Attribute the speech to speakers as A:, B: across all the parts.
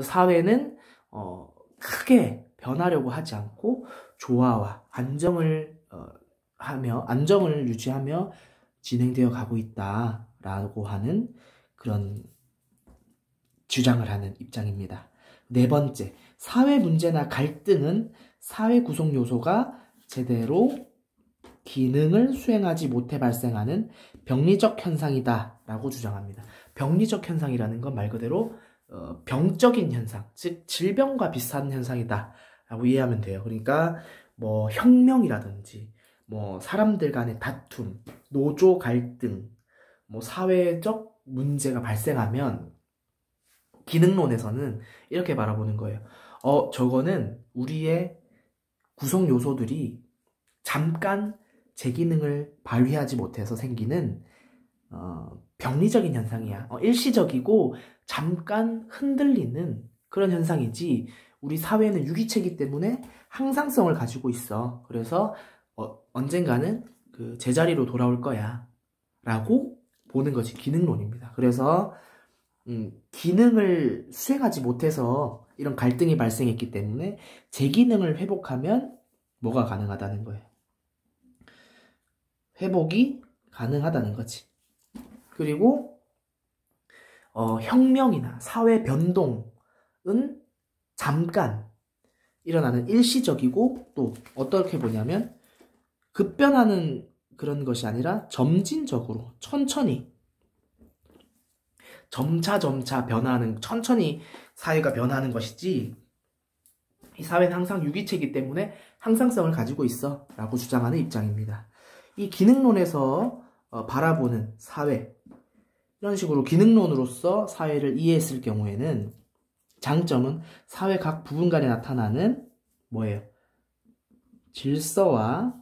A: 사회는 크게 변하려고 하지 않고 조화와 안정을 유지하며 진행되어 가고 있다라고 하는 그런 주장을 하는 입장입니다. 네 번째, 사회 문제나 갈등은 사회 구성 요소가 제대로 기능을 수행하지 못해 발생하는 병리적 현상이다 라고 주장합니다. 병리적 현상이라는 건 말 그대로 병적인 현상, 즉 질병과 비슷한 현상이다 라고 이해하면 돼요. 그러니까 뭐 혁명이라든지 뭐 사람들 간의 다툼, 노조 갈등, 뭐 사회적 문제가 발생하면 기능론에서는 이렇게 바라보는 거예요. 저거는 우리의 구성 요소들이 잠깐 제 기능을 발휘하지 못해서 생기는 병리적인 현상이야. 일시적이고 잠깐 흔들리는 그런 현상이지 우리 사회는 유기체이기 때문에 항상성을 가지고 있어. 그래서 언젠가는 그 제자리로 돌아올 거야 라고 보는 것이 기능론입니다. 그래서 기능을 수행하지 못해서 이런 갈등이 발생했기 때문에 제 기능을 회복하면 뭐가 가능하다는 거예요. 회복이 가능하다는 거지. 그리고 혁명이나 사회 변동은 잠깐 일어나는 일시적이고 또 어떻게 보냐면 급변하는 그런 것이 아니라 점진적으로 천천히 점차 변화하는, 천천히 사회가 변하는 것이지 이 사회는 항상 유기체이기 때문에 항상성을 가지고 있어 라고 주장하는 입장입니다. 이 기능론에서 바라보는 사회, 이런 식으로 기능론으로서 사회를 이해했을 경우에는 장점은 사회 각 부분 간에 나타나는 뭐예요? 질서와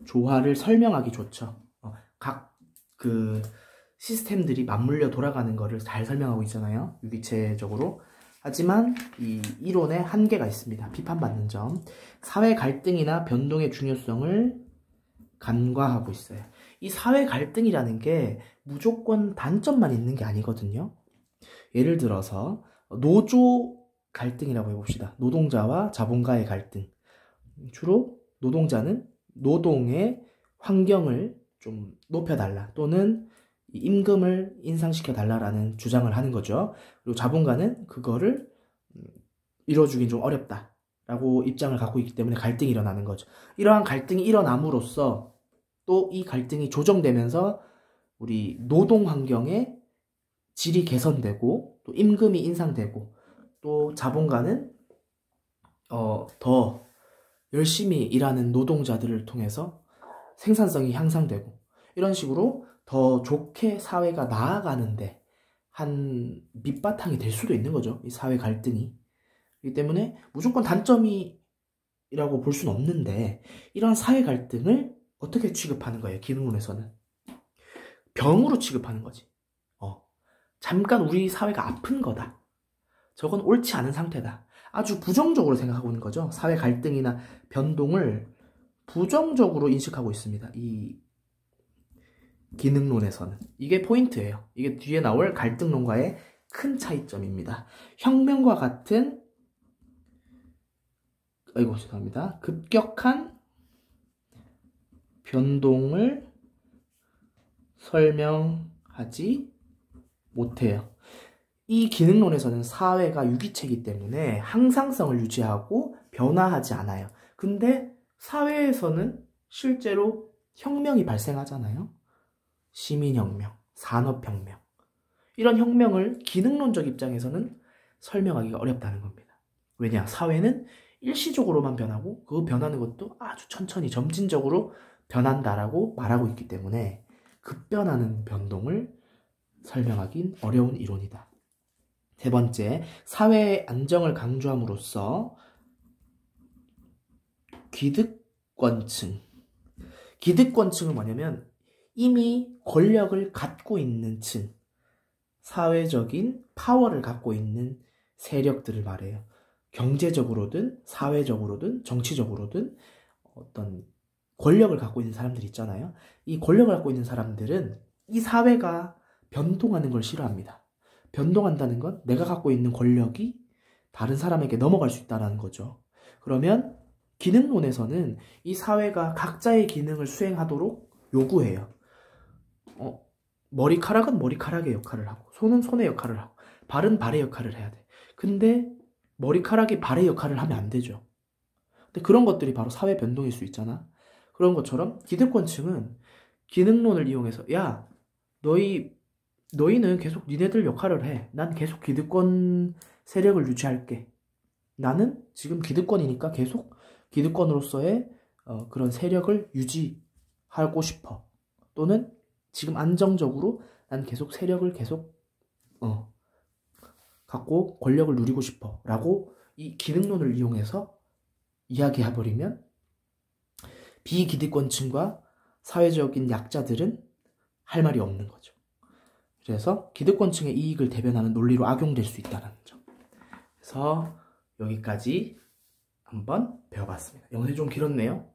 A: 조화를 설명하기 좋죠. 각 그 시스템들이 맞물려 돌아가는 거를 잘 설명하고 있잖아요. 유기체적으로. 하지만 이 이론에 한계가 있습니다. 비판받는 점. 사회 갈등이나 변동의 중요성을 간과하고 있어요. 이 사회 갈등이라는 게 무조건 단점만 있는 게 아니거든요. 예를 들어서 노조 갈등이라고 해봅시다. 노동자와 자본가의 갈등. 주로 노동자는 노동의 환경을 좀 높여달라 또는 임금을 인상시켜달라라는 주장을 하는 거죠. 그리고 자본가는 그거를 이뤄주긴 좀 어렵다라고 입장을 갖고 있기 때문에 갈등이 일어나는 거죠. 이러한 갈등이 일어남으로써 또 이 갈등이 조정되면서 우리 노동 환경의 질이 개선되고 또 임금이 인상되고 또 자본가는 더 열심히 일하는 노동자들을 통해서 생산성이 향상되고 이런 식으로 더 좋게 사회가 나아가는데 한 밑바탕이 될 수도 있는 거죠. 이 사회 갈등이. 그렇기 때문에 무조건 단점이라고 볼 수는 없는데 이런 사회 갈등을 어떻게 취급하는 거예요? 기능론에서는. 병으로 취급하는 거지. 잠깐 우리 사회가 아픈 거다. 저건 옳지 않은 상태다. 아주 부정적으로 생각하고 있는 거죠. 사회 갈등이나 변동을 부정적으로 인식하고 있습니다. 이 기능론에서는. 이게 포인트예요. 이게 뒤에 나올 갈등론과의 큰 차이점입니다. 혁명과 같은 죄송합니다. 급격한 변동을 설명하지 못해요. 이 기능론에서는 사회가 유기체이기 때문에 항상성을 유지하고 변화하지 않아요. 근데 사회에서는 실제로 혁명이 발생하잖아요. 시민혁명, 산업혁명. 이런 혁명을 기능론적 입장에서는 설명하기가 어렵다는 겁니다. 왜냐? 사회는 일시적으로만 변하고 그 변하는 것도 아주 천천히 점진적으로 변한다라고 말하고 있기 때문에 급변하는 변동을 설명하긴 어려운 이론이다. 세 번째, 사회의 안정을 강조함으로써 기득권층. 기득권층은 뭐냐면 이미 권력을 갖고 있는 층, 사회적인 파워를 갖고 있는 세력들을 말해요. 경제적으로든 사회적으로든 정치적으로든 어떤 권력을 갖고 있는 사람들이 있잖아요. 이 권력을 갖고 있는 사람들은 이 사회가 변동하는 걸 싫어합니다. 변동한다는 건 내가 갖고 있는 권력이 다른 사람에게 넘어갈 수 있다는 거죠. 그러면 기능론에서는 이 사회가 각자의 기능을 수행하도록 요구해요. 머리카락은 머리카락의 역할을 하고, 손은 손의 역할을 하고, 발은 발의 역할을 해야 돼. 근데 머리카락이 발의 역할을 하면 안 되죠. 근데 그런 것들이 바로 사회 변동일 수 있잖아. 그런 것처럼 기득권층은 기능론을 이용해서, 야, 너희는 계속 니네들 역할을 해. 난 계속 기득권 세력을 유지할게. 나는 지금 기득권이니까 계속 기득권으로서의 그런 세력을 유지하고 싶어. 또는 지금 안정적으로 난 계속 세력을 계속 갖고 권력을 누리고 싶어 라고 이 기능론을 이용해서 이야기해버리면 비기득권층과 사회적인 약자들은 할 말이 없는 거죠. 그래서 기득권층의 이익을 대변하는 논리로 악용될 수 있다는 점. 그래서 여기까지 한번 배워봤습니다. 영상이 좀 길었네요.